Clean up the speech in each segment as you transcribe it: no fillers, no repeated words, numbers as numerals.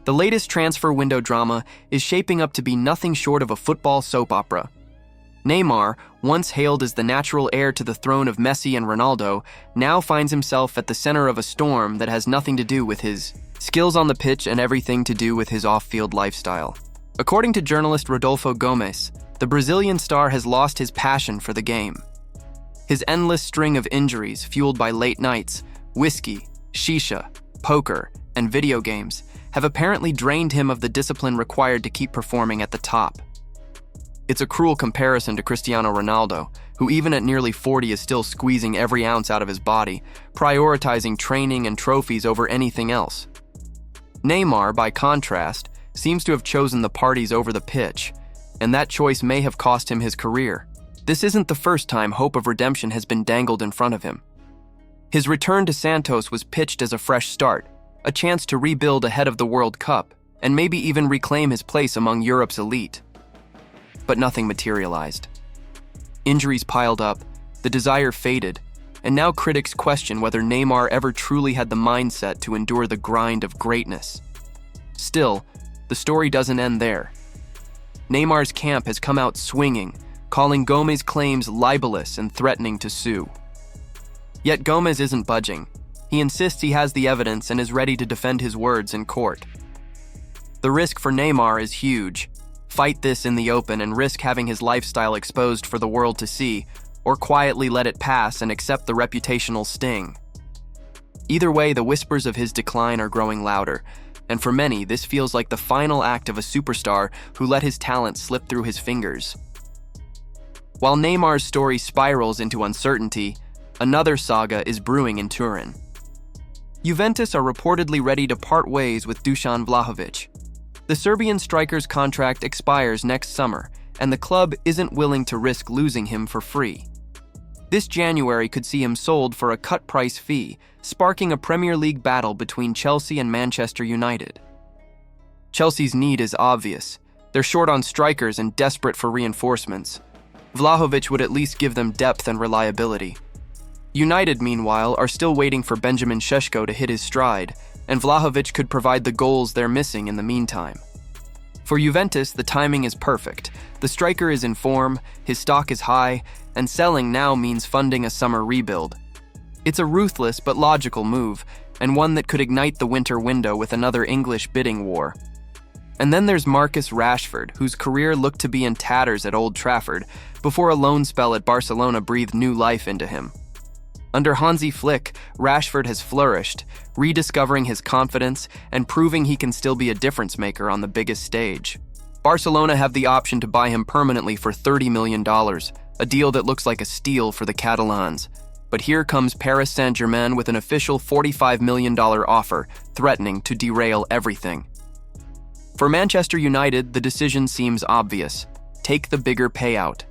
The latest transfer window drama is shaping up to be nothing short of a football soap opera. Neymar, once hailed as the natural heir to the throne of Messi and Ronaldo, now finds himself at the center of a storm that has nothing to do with his skills on the pitch and everything to do with his off-field lifestyle. According to journalist Rodolfo Gomes, the Brazilian star has lost his passion for the game. His endless string of injuries, fueled by late nights, whiskey, shisha, poker, and video games, have apparently drained him of the discipline required to keep performing at the top. It's a cruel comparison to Cristiano Ronaldo, who even at nearly 40 is still squeezing every ounce out of his body, prioritizing training and trophies over anything else. Neymar, by contrast, seems to have chosen the parties over the pitch, and that choice may have cost him his career. This isn't the first time hope of redemption has been dangled in front of him. His return to Santos was pitched as a fresh start, a chance to rebuild ahead of the World Cup, and maybe even reclaim his place among Europe's elite. But nothing materialized. Injuries piled up, the desire faded, and now critics question whether Neymar ever truly had the mindset to endure the grind of greatness. Still, the story doesn't end there. Neymar's camp has come out swinging, calling Gomes' claims libelous and threatening to sue. Yet Gomes isn't budging. He insists he has the evidence and is ready to defend his words in court. The risk for Neymar is huge. Fight this in the open and risk having his lifestyle exposed for the world to see, or quietly let it pass and accept the reputational sting. Either way, the whispers of his decline are growing louder, and for many, this feels like the final act of a superstar who let his talent slip through his fingers. While Neymar's story spirals into uncertainty, another saga is brewing in Turin. Juventus are reportedly ready to part ways with Dusan Vlahovic. The Serbian striker's contract expires next summer, and the club isn't willing to risk losing him for free. This January could see him sold for a cut-price fee, sparking a Premier League battle between Chelsea and Manchester United. Chelsea's need is obvious. They're short on strikers and desperate for reinforcements. Vlahovic would at least give them depth and reliability. United, meanwhile, are still waiting for Benjamin Šeško to hit his stride, and Vlahovic could provide the goals they're missing in the meantime. For Juventus, the timing is perfect. The striker is in form, his stock is high, and selling now means funding a summer rebuild. It's a ruthless but logical move, and one that could ignite the winter window with another English bidding war. And then there's Marcus Rashford, whose career looked to be in tatters at Old Trafford, before a loan spell at Barcelona breathed new life into him. Under Hansi Flick, Rashford has flourished, rediscovering his confidence and proving he can still be a difference maker on the biggest stage. Barcelona have the option to buy him permanently for $30 million, a deal that looks like a steal for the Catalans. But here comes Paris Saint-Germain with an official $45 million offer, threatening to derail everything. For Manchester United, the decision seems obvious. Take the bigger payout.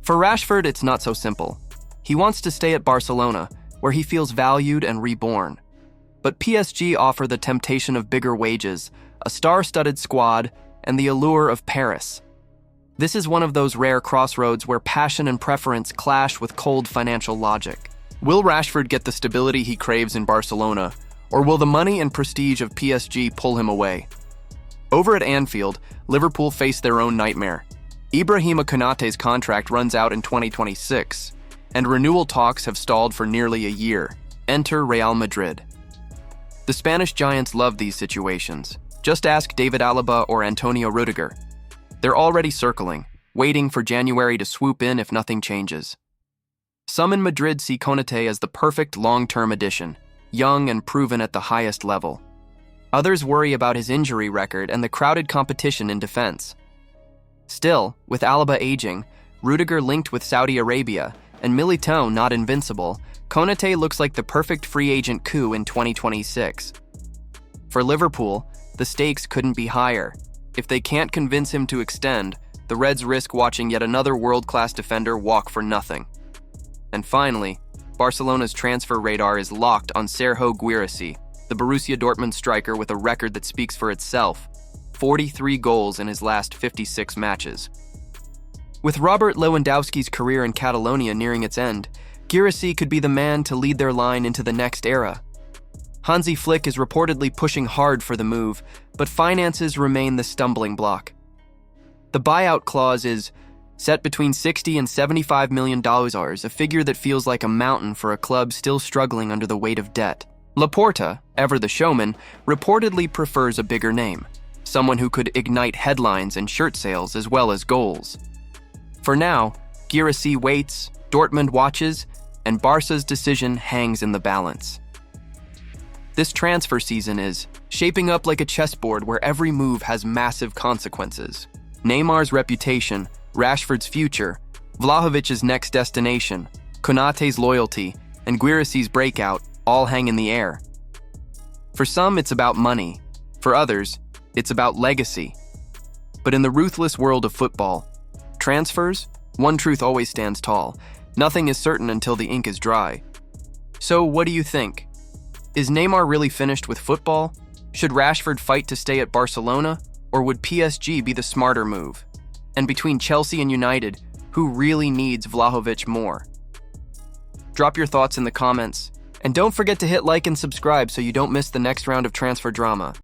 For Rashford, it's not so simple. He wants to stay at Barcelona, where he feels valued and reborn. But PSG offer the temptation of bigger wages, a star-studded squad, and the allure of Paris. This is one of those rare crossroads where passion and preference clash with cold financial logic. Will Rashford get the stability he craves in Barcelona, or will the money and prestige of PSG pull him away? Over at Anfield, Liverpool face their own nightmare. Ibrahima Konaté's contract runs out in 2026, and renewal talks have stalled for nearly a year. Enter Real Madrid. The Spanish giants love these situations. Just ask David Alaba or Antonio Rudiger. They're already circling, waiting for January to swoop in if nothing changes. Some in Madrid see Konaté as the perfect long-term addition, young and proven at the highest level. Others worry about his injury record and the crowded competition in defense. Still, with Alaba aging, Rudiger linked with Saudi Arabia, and Militão not invincible, Konaté looks like the perfect free agent coup in 2026. For Liverpool, the stakes couldn't be higher. If they can't convince him to extend, the Reds risk watching yet another world-class defender walk for nothing. And finally, Barcelona's transfer radar is locked on Sergio Guirassy, the Borussia Dortmund striker with a record that speaks for itself: 43 goals in his last 56 matches. With Robert Lewandowski's career in Catalonia nearing its end, Guirassy could be the man to lead their line into the next era. Hansi Flick is reportedly pushing hard for the move, but finances remain the stumbling block. The buyout clause is set between $60 and $75 million, a figure that feels like a mountain for a club still struggling under the weight of debt. Laporta, ever the showman, reportedly prefers a bigger name, someone who could ignite headlines and shirt sales as well as goals. For now, Guirassy waits, Dortmund watches, and Barca's decision hangs in the balance. This transfer season is shaping up like a chessboard where every move has massive consequences. Neymar's reputation, Rashford's future, Vlahovic's next destination, Konaté's loyalty, and Guirassy's breakout all hang in the air. For some, it's about money. For others, it's about legacy. But in the ruthless world of football, transfers, one truth always stands tall. Nothing is certain until the ink is dry. So what do you think? Is Neymar really finished with football? Should Rashford fight to stay at Barcelona? Or would PSG be the smarter move? And between Chelsea and United, who really needs Vlahovic more? Drop your thoughts in the comments. And don't forget to hit like and subscribe so you don't miss the next round of transfer drama.